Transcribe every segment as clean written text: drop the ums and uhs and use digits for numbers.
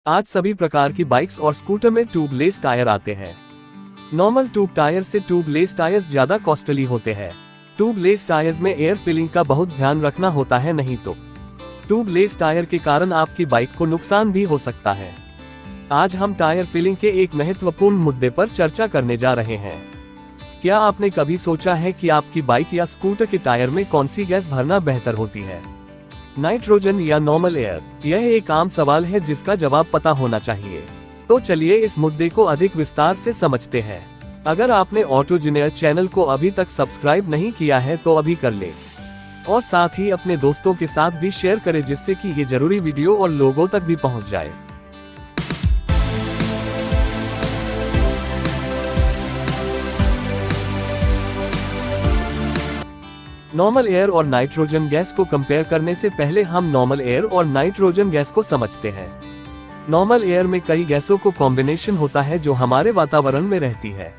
आज सभी प्रकार की बाइक्स और स्कूटर में ट्यूबलेस टायर आते हैं। नॉर्मल ट्यूब टायर से ट्यूबलेस टायर्स ज्यादा कॉस्टली होते हैं। ट्यूबलेस टायर्स में एयर फिलिंग का बहुत ध्यान रखना होता है, नहीं तो ट्यूबलेस टायर के कारण आपकी बाइक को नुकसान भी हो सकता है। आज हम टायर फिलिंग के एक महत्वपूर्ण मुद्दे पर चर्चा करने जा रहे हैं। क्या आपने कभी सोचा है कि आपकी बाइक या स्कूटर के टायर में कौन सी गैस भरना बेहतर होती है, नाइट्रोजन या नॉर्मल एयर? यह एक आम सवाल है जिसका जवाब पता होना चाहिए। तो चलिए इस मुद्दे को अधिक विस्तार से समझते हैं। अगर आपने ऑटोजिनियर चैनल को अभी तक सब्सक्राइब नहीं किया है तो अभी कर ले, और साथ ही अपने दोस्तों के साथ भी शेयर करें जिससे कि ये जरूरी वीडियो और लोगों तक भी पहुंच जाए। नॉर्मल एयर और नाइट्रोजन गैस को कंपेयर करने से पहले हम नॉर्मल एयर और नाइट्रोजन गैस को समझते हैं। नॉर्मल एयर में कई गैसों को कॉम्बिनेशन होता है जो हमारे वातावरण में रहती है।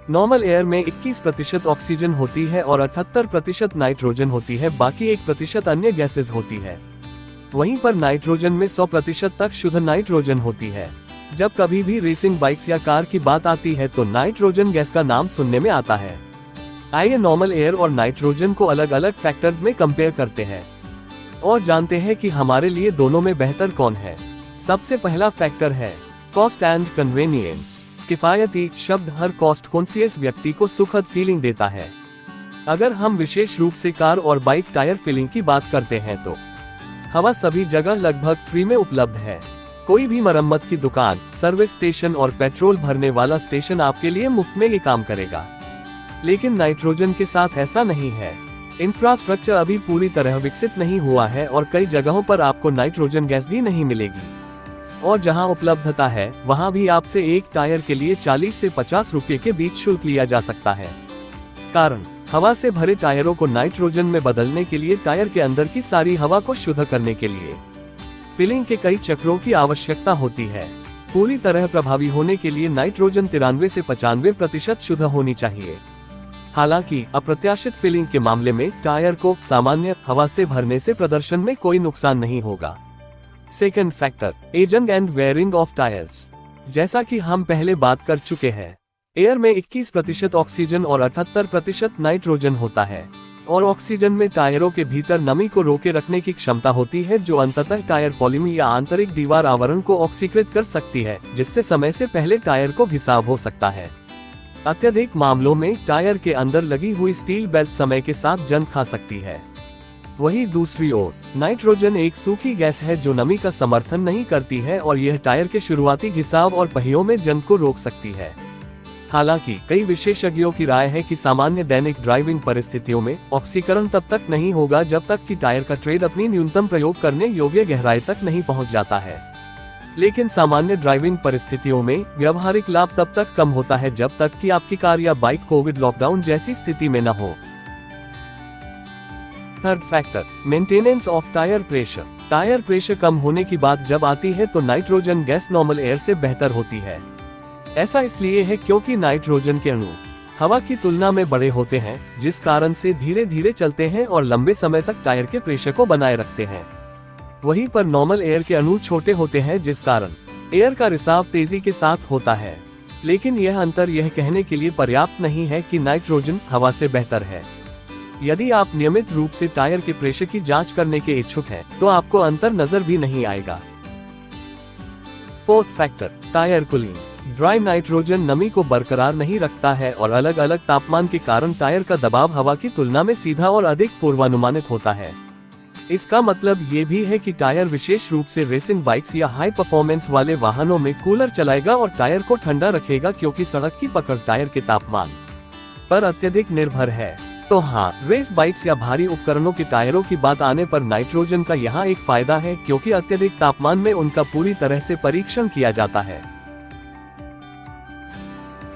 नॉर्मल एयर में 21% ऑक्सीजन होती है और 78% नाइट्रोजन होती है, बाकी 1% अन्य गैसेस होती है। वहीं पर नाइट्रोजन में 100% तक शुद्ध नाइट्रोजन होती है। जब कभी भी रेसिंग बाइक्स या कार की बात आती है तो नाइट्रोजन गैस का नाम सुनने में आता है। आइए नॉर्मल एयर और नाइट्रोजन को अलग अलग फैक्टर्स में कंपेयर करते हैं और जानते हैं कि हमारे लिए दोनों में बेहतर कौन है। सबसे पहला फैक्टर है कॉस्ट एंड कन्वीनियंस। किफायती शब्द हर कॉस्ट कॉन्शियस व्यक्ति को सुखद फीलिंग देता है। अगर हम विशेष रूप से कार और बाइक टायर फिलिंग की बात करते हैं तो हवा सभी जगह लगभग फ्री में उपलब्ध है। कोई भी मरम्मत की दुकान, सर्विस स्टेशन और पेट्रोल भरने वाला स्टेशन आपके लिए मुफ्त में ये काम करेगा। लेकिन नाइट्रोजन के साथ ऐसा नहीं है। इंफ्रास्ट्रक्चर अभी पूरी तरह विकसित नहीं हुआ है और कई जगहों पर आपको नाइट्रोजन गैस भी नहीं मिलेगी, और जहां उपलब्धता है वहां भी आपसे एक टायर के लिए 40 से 50 रुपये के बीच शुल्क लिया जा सकता है। कारण हवा से भरे टायरों को नाइट्रोजन में बदलने के लिए टायर के अंदर की सारी हवा को शुद्ध करने के लिए फिलिंग के कई चक्रों की आवश्यकता होती है। पूरी तरह प्रभावी होने के लिए नाइट्रोजन 93 से 95% शुद्ध होनी चाहिए। हालांकि अप्रत्याशित फिलिंग के मामले में टायर को सामान्य हवा से भरने से प्रदर्शन में कोई नुकसान नहीं होगा। Second factor, ageing and wearing of tyres. जैसा कि हम पहले बात कर चुके हैं, एयर में 21% ऑक्सीजन और 78% नाइट्रोजन होता है, और ऑक्सीजन में टायरों के भीतर नमी को रोके रखने की क्षमता होती है जो अंततः टायर पॉलीमर या आंतरिक दीवार आवरण को ऑक्सीकृत कर सकती है, जिससे समय से पहले टायर को घिसाव हो सकता है। अत्यधिक मामलों में टायर के अंदर लगी हुई स्टील बेल्ट समय के साथ जंग खा सकती है। वहीं दूसरी ओर नाइट्रोजन एक सूखी गैस है जो नमी का समर्थन नहीं करती है और यह टायर के शुरुआती घिसाव और पहियों में जंग को रोक सकती है। हालांकि कई विशेषज्ञों की राय है कि सामान्य दैनिक ड्राइविंग परिस्थितियों में ऑक्सीकरण तब तक नहीं होगा जब तक कि टायर का ट्रेड अपनी न्यूनतम प्रयोग करने योग्य गहराई तक नहीं पहुंच जाता है। लेकिन सामान्य ड्राइविंग परिस्थितियों में व्यावहारिक लाभ तब तक कम होता है जब तक कि आपकी कार या बाइक कोविड लॉकडाउन जैसी स्थिति में न हो। Third factor, maintenance of tyre pressure. Tyre pressure कम होने की बात जब आती है तो नाइट्रोजन गैस नॉर्मल एयर से बेहतर होती है। ऐसा इसलिए है क्योंकि नाइट्रोजन के अणु हवा की तुलना में बड़े होते हैं, जिस कारण से धीरे धीरे चलते हैं और लंबे समय तक टायर के प्रेशर को बनाए रखते हैं। वहीं पर नॉर्मल एयर के अणु छोटे होते हैं जिस कारण एयर का रिसाव तेजी के साथ होता है। लेकिन यह अंतर यह कहने के लिए पर्याप्त नहीं है कि नाइट्रोजन हवा से बेहतर है। यदि आप नियमित रूप से टायर के प्रेशर की जांच करने के इच्छुक हैं, तो आपको अंतर नजर भी नहीं आएगा। Fourth factor, tyre cooling. Dry nitrogen नमी को बरकरार नहीं रखता है और अलग अलग तापमान के कारण टायर का दबाव हवा की तुलना में सीधा और अधिक पूर्वानुमानित होता है। इसका मतलब ये भी है कि टायर विशेष रूप से रेसिंग बाइक्स या हाई परफॉर्मेंस वाले वाहनों में कूलर चलाएगा और टायर को ठंडा रखेगा, क्योंकि सड़क की पकड़ टायर के तापमान पर अत्यधिक निर्भर है। तो हाँ, रेस बाइक्स या भारी उपकरणों के टायरों की बात आने पर नाइट्रोजन का यहाँ एक फायदा है, क्योंकि अत्यधिक तापमान में उनका पूरी तरह से परीक्षण किया जाता है।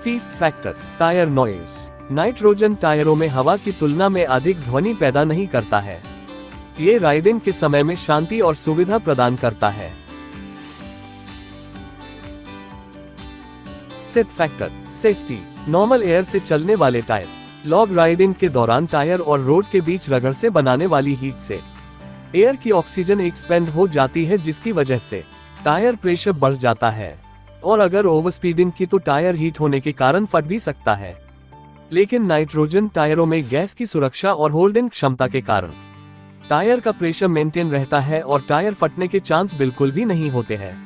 Fifth factor, tyre noise. Nitrogen टायरों में हवा की तुलना में अधिक ध्वनि पैदा नहीं करता है। ये राइडिंग के समय में शांति और सुविधा प्रदान करता है। Sixth factor, safety. Normal air से चलने वाले टायर लॉन्ग राइडिंग के दौरान टायर और रोड के बीच रगड़ से बनाने वाली हीट से एयर की ऑक्सीजन एक्सपेंड हो जाती है, जिसकी वजह से टायर प्रेशर बढ़ जाता है और अगर ओवर स्पीडिंग की तो टायर हीट होने के कारण फट भी सकता है। लेकिन नाइट्रोजन टायरों में गैस की सुरक्षा और होल्डिंग क्षमता के कारण टायर का प्रेशर मेंटेन रहता है और टायर फटने के चांस बिल्कुल भी नहीं होते हैं।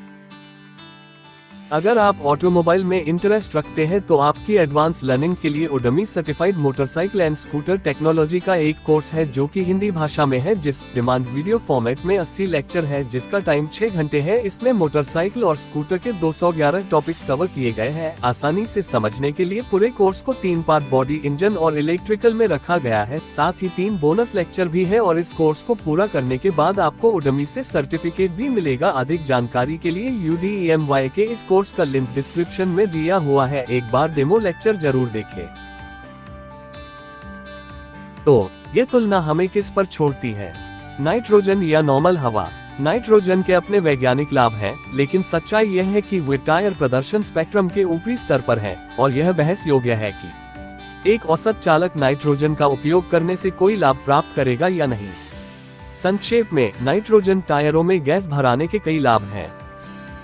अगर आप ऑटोमोबाइल में इंटरेस्ट रखते हैं तो आपकी एडवांस लर्निंग के लिए Udemy certified motorcycle and scooter technology का एक कोर्स है जो कि हिंदी भाषा में है, जिस डिमांड वीडियो फॉर्मेट में 80 लेक्चर है जिसका टाइम 6 घंटे है। इसमें मोटरसाइकिल और स्कूटर के 211 टॉपिक्स कवर किए गए हैं। आसानी से समझने के लिए पूरे कोर्स को 3 पार्ट बॉडी, इंजन और इलेक्ट्रिकल में रखा गया है। साथ ही 3 बोनस लेक्चर भी है और इस कोर्स को पूरा करने के बाद आपको उडमी से सर्टिफिकेट भी मिलेगा। अधिक जानकारी के लिए UDEMY के इस कोर्स का लिंक डिस्क्रिप्शन में दिया हुआ है, एक बार डेमो लेक्चर जरूर देखें। तो ये तुलना हमें किस पर छोड़ती है, नाइट्रोजन या नॉर्मल हवा? नाइट्रोजन के अपने वैज्ञानिक लाभ हैं, लेकिन सच्चाई यह है कि वे टायर प्रदर्शन स्पेक्ट्रम के ऊपरी स्तर पर है और यह बहस योग्य है कि एक औसत चालक नाइट्रोजन का उपयोग करने से कोई लाभ प्राप्त करेगा या नहीं। संक्षेप में, नाइट्रोजन टायरों में गैस भराने के कई लाभ हैं।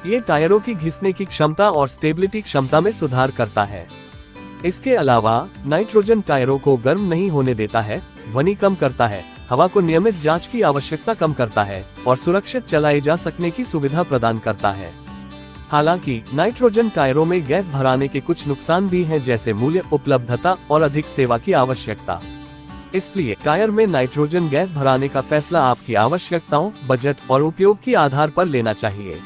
ये टायरों की घिसने की क्षमता और स्टेबिलिटी क्षमता में सुधार करता है। इसके अलावा नाइट्रोजन टायरों को गर्म नहीं होने देता है, ध्वनि कम करता है, हवा को नियमित जांच की आवश्यकता कम करता है और सुरक्षित चलाए जा सकने की सुविधा प्रदान करता है। हालांकि नाइट्रोजन टायरों में गैस भराने के कुछ नुकसान भी हैं, जैसे मूल्य, उपलब्धता और अधिक सेवा की आवश्यकता। इसलिए टायर में नाइट्रोजन गैस भराने का फैसला आपकी आवश्यकताओं, बजट और उपयोग के आधार पर लेना चाहिए।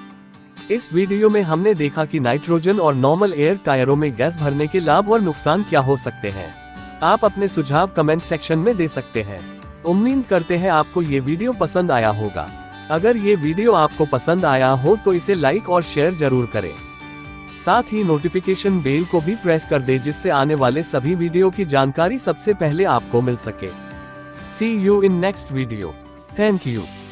इस वीडियो में हमने देखा कि नाइट्रोजन और नॉर्मल एयर टायरों में गैस भरने के लाभ और नुकसान क्या हो सकते हैं। आप अपने सुझाव कमेंट सेक्शन में दे सकते हैं। उम्मीद करते हैं आपको ये वीडियो पसंद आया होगा। अगर ये वीडियो आपको पसंद आया हो तो इसे लाइक और शेयर जरूर करें। साथ ही नोटिफिकेशन बेल को भी प्रेस कर दे, जिससे आने वाले सभी वीडियो की जानकारी सबसे पहले आपको मिल सके। See you in next video. Thank you.